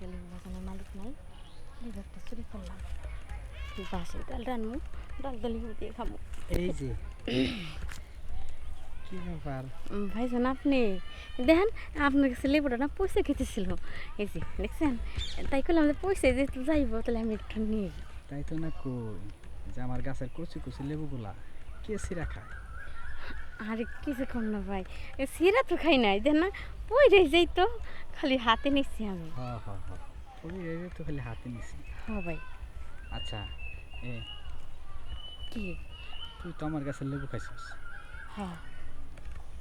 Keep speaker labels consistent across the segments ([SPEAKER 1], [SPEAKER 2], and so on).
[SPEAKER 1] আজকে লেবু বাগানের মালিক নাই, লেবু একটা চুরি করলাম। বাসের ডাল রানবো, ডালটা লেবু দিয়ে খাবো।
[SPEAKER 2] এই যে কি ব্যাপার?
[SPEAKER 1] ভাইজান আপনি দেখেন, আপনার কাছে লেবুটা না পয়সা খেতেছিল, এই যে দেখছেন, তাই করলাম যে পয়সা যেহেতু যাইব তাহলে আমি একটু নিয়ে।
[SPEAKER 2] তাই তো না কই, যে আমার গাছের কচি কচি লেবুগুলা কে সিরা খায়?
[SPEAKER 1] আরে কিছু কম না ভাই, সিরা তো খাই নাই, দেখ না পয়রে যাই তো, খালি হাতে নিচ্ছি আমি।
[SPEAKER 2] হ হ হ ওই তো খালি হাতে নিছি।
[SPEAKER 1] হ্যাঁ ভাই।
[SPEAKER 2] আচ্ছা এ
[SPEAKER 1] কি?
[SPEAKER 2] তুই তো আমার গাছের লেবু খাইছিস,
[SPEAKER 1] হ্যাঁ।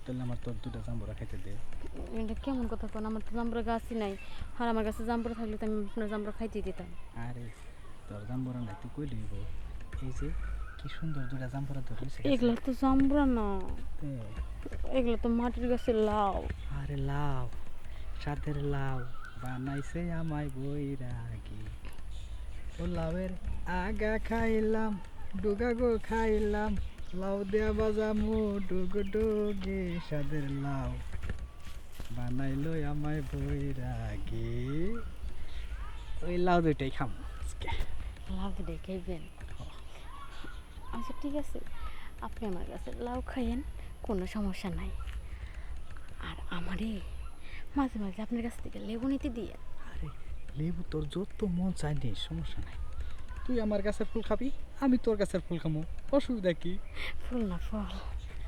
[SPEAKER 2] তাহলে আমার তোর দুটা জাম্বুরা খাইতে দে।
[SPEAKER 1] এটা কেমন কথা কোন, আমার তো জাম্বুরা গাছই নাই, আর আমার কাছে জাম্বুরা থাকলে তো আমি আপনার জাম্বুরা খাইতে দিতাম।
[SPEAKER 2] আরে তোর জাম্বুরা নাই তুই কই লইব? এই যে কি সুন্দর দুটা জাম্বুরা ধরিস।
[SPEAKER 1] এগুলো তো জাম্বুরা না,
[SPEAKER 2] তে
[SPEAKER 1] এগুলো তো মাটির গাছের লাউ।
[SPEAKER 2] আরে লাউ, সাথের লাউ বানাইছে আমায় বৈরাগী। ও লাউয়ের আগা খাইলাম, ডুগা গো খাইলাম, লাউ দেয়া বাজামু ডুগ ডুগে, সাদের লাউ বানাইলো আমায় বৈরাগী। ওই লাউ দুইটাই খাম আজকে।
[SPEAKER 1] লাউ দিয়ে খাইবেন? আচ্ছা ঠিক আছে, আপনি আমার কাছে লাউ খাইয়েন, কোনো সমস্যা নাই। আর আমারে মাঝে মাঝে আপনার কাছ থেকে লেবু নিতে দিয়ে।
[SPEAKER 2] আরে লেবু তোর যত মন চাই নি, সমস্যা নাই। তুই আমার গাছের ফুল খাবি, আমি তোর গাছের ফুল খামো, অসুবিধা কি?
[SPEAKER 1] ফুল না ফল।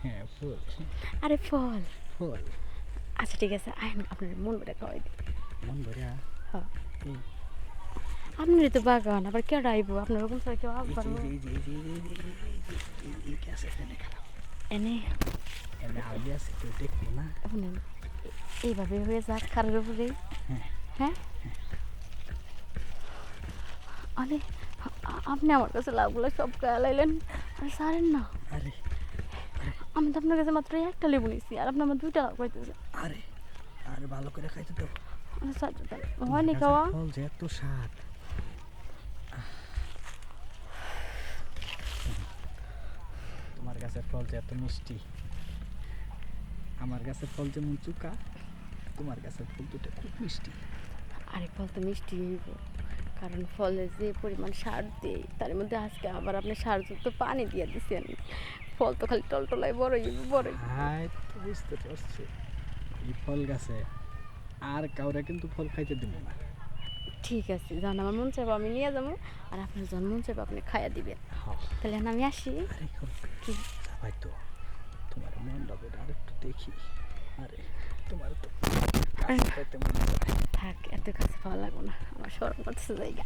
[SPEAKER 2] হ্যাঁ ফুল।
[SPEAKER 1] আরে ফল।
[SPEAKER 2] ফুল।
[SPEAKER 1] আচ্ছা ঠিক আছে, আইন আপনার মন ভরে খাওয়াই দিই।
[SPEAKER 2] মন ভরিয়া?
[SPEAKER 1] হ্যাঁ।
[SPEAKER 2] এই
[SPEAKER 1] আপনারই তো বাগান, আবার কে আইব আপনার ওরকম স্যার কেউ আসবার এনে
[SPEAKER 2] এনে আউলি আছে, কেউ দেখবো না।
[SPEAKER 1] শুনেন, এইভাবে হয়ে যাক খারের উপরে।
[SPEAKER 2] হ্যাঁ
[SPEAKER 1] হ্যাঁ। আরে আপনি আমার কাছে লাউগুলো সব লাইলেন আর সারেন না।
[SPEAKER 2] আরে
[SPEAKER 1] আমি তো আপনার কাছে মাত্র একটা লেবু নিয়েছি, আর আপনি আমার দুইটা লাউ খাইতেছেন।
[SPEAKER 2] আরে আরে ভালো করে খাইতে তো।
[SPEAKER 1] হয়নি খাওয়া।
[SPEAKER 2] ফল যে এত স্বাদ। তোমার গাছের ফল যে এত মিষ্টি, আমার গাছের ফল যেমন চুকা, তোমার গাছের ফুল দুটো খুব মিষ্টি।
[SPEAKER 1] আরে ফল তো মিষ্টি হইব, কারণ ফলে যে পরিমাণ সার দেয় তার মধ্যে আজকে আবার আপনি সারযুক্ত পানি দিয়ে দিচ্ছেন, ফল তো খালি টলটলায় বড়ই বড়ই।
[SPEAKER 2] হ্যাঁ তো বুঝতে পারছি, এই ফল গাছে আর কাউরে কিন্তু ফল খাইতে দিব না।
[SPEAKER 1] ঠিক আছে, যখন আমার মন চাইবো আমি নিয়ে যাবো, আর আপনার যখন মন চাইবো আপনি খাইয়া দিবেন। তাহলে আমি আসি।
[SPEAKER 2] আরে
[SPEAKER 1] কি
[SPEAKER 2] ভাই, তো তোমার মন লাগবে আরেকটু দেখি। আরে তোমার তো কাছে পাইতে মন করে।
[SPEAKER 1] থাক, এত কাছে পাওয়া লাগবো না, আমার শরম করতেছে জায়গা।